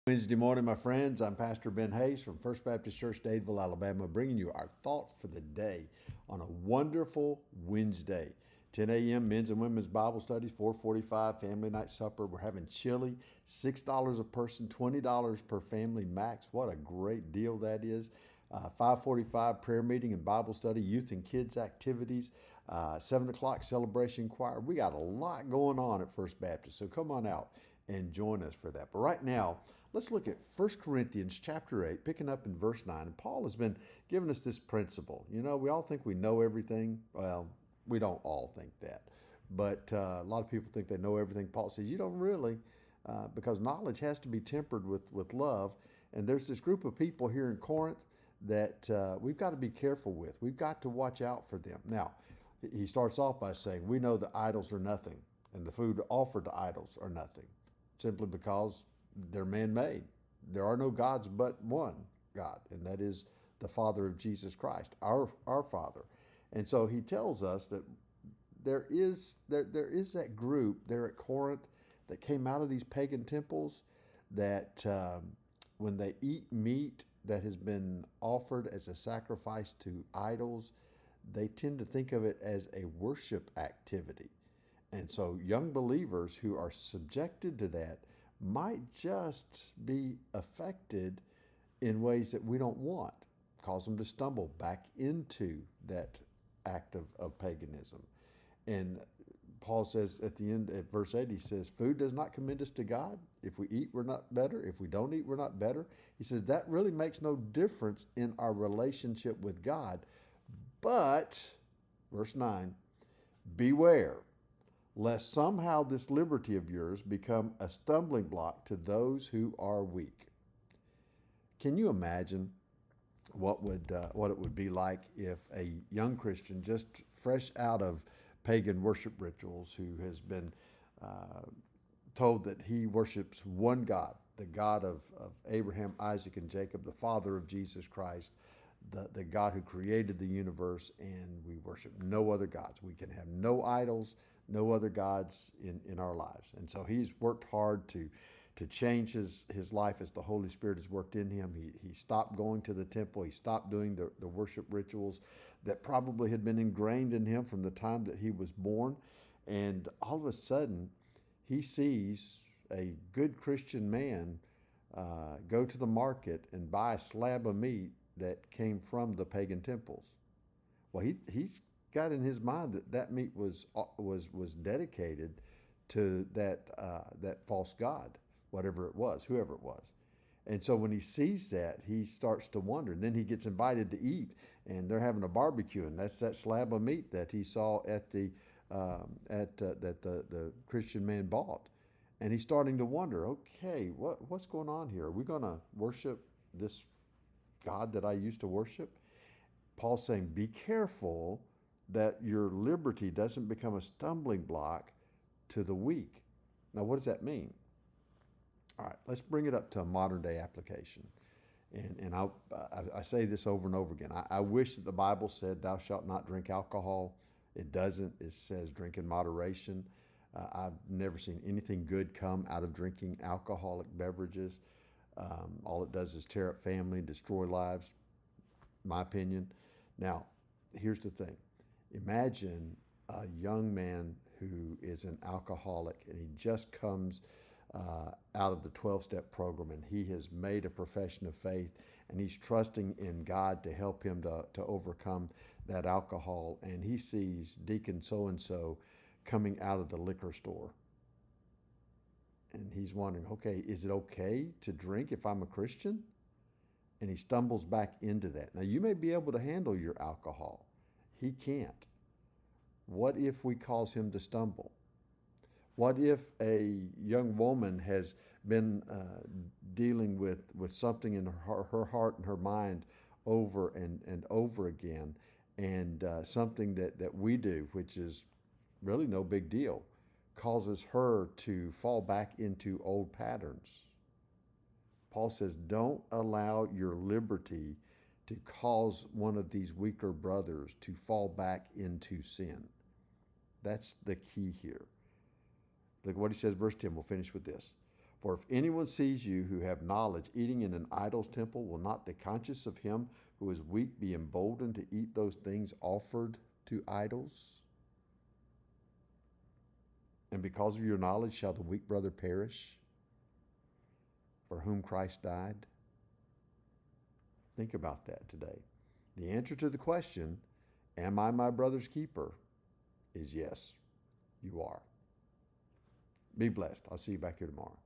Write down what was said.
Wednesday morning, my friends. I'm Pastor Ben Hayes from First Baptist Church, Dadeville, Alabama, bringing you our thought for the day on a wonderful Wednesday. 10 a.m. men's and women's Bible studies, 4:45 family night supper. We're having chili, $6 a person, $20 per family max. What a great deal that is. 5:45 prayer meeting and Bible study, youth and kids activities, 7 o'clock celebration choir. We got a lot going on at First Baptist, so come on out and join us for that. But right now, let's look at 1 Corinthians chapter 8, picking up in verse 9. And Paul has been giving us this principle. You know, we all think we know everything. Well, we don't all think that. But a lot of people think they know everything. Paul says, you don't really, because knowledge has to be tempered with love. And there's this group of people here in Corinth that we've got to be careful with. We've got to watch out for them. Now, he starts off by saying, we know that idols are nothing, and the food offered to idols are nothing, simply because they're man-made. There are no gods but one God, and that is the Father of Jesus Christ, our Father. And so he tells us that there is that group there at Corinth that came out of these pagan temples that when they eat meat that has been offered as a sacrifice to idols, they tend to think of it as a worship activity. And so young believers who are subjected to that might just be affected in ways that we don't want, cause them to stumble back into that act of paganism. And Paul says at the end, at verse 8, he says, food does not commend us to God. If we eat, we're not better. If we don't eat, we're not better. He says that really makes no difference in our relationship with God. But, verse 9, beware lest somehow this liberty of yours become a stumbling block to those who are weak. Can you imagine what it would be like if a young Christian just fresh out of pagan worship rituals who has been told that he worships one God, the God of Abraham, Isaac, and Jacob, the Father of Jesus Christ, the God who created the universe, and we worship no other gods. We can have no idols, no other gods in our lives. And so he's worked hard to change his life as the Holy Spirit has worked in him. He stopped going to the temple. He stopped doing the worship rituals that probably had been ingrained in him from the time that he was born. And all of a sudden, he sees a good Christian man go to the market and buy a slab of meat that came from the pagan temples. Well, he's got in his mind that meat was dedicated to that false god, whatever it was, whoever it was. And so when he sees that, he starts to wonder. And then he gets invited to eat, and they're having a barbecue, and that's that slab of meat that he saw at that the Christian man bought. And he's starting to wonder, okay, what's going on here? Are we going to worship this God that I used to worship? Paul's saying, be careful that your liberty doesn't become a stumbling block to the weak. Now, what does that mean? All right, let's bring it up to a modern day application. And I say this over and over again. I wish that the Bible said, thou shalt not drink alcohol. It doesn't. It says drink in moderation. I've never seen anything good come out of drinking alcoholic beverages. All it does is tear up family, destroy lives, my opinion. Now, here's the thing. Imagine a young man who is an alcoholic and he just comes out of the 12-step program, and he has made a profession of faith, and he's trusting in God to help him to overcome that alcohol, and he sees Deacon so-and-so coming out of the liquor store. And he's wondering, okay, is it okay to drink if I'm a Christian? And he stumbles back into that. Now, you may be able to handle your alcohol. He can't. What if we cause him to stumble? What if a young woman has been dealing with something in her heart and her mind over and over again, and something that we do, which is really no big deal, causes her to fall back into old patterns? Paul says, don't allow your liberty to cause one of these weaker brothers to fall back into sin. That's the key here. Look what he says, verse 10. We'll finish with this. For if anyone sees you who have knowledge eating in an idol's temple, will not the conscience of him who is weak be emboldened to eat those things offered to idols? And because of your knowledge shall the weak brother perish, for whom Christ died? Think about that today. The answer to the question, am I my brother's keeper, is yes, you are. Be blessed. I'll see you back here tomorrow.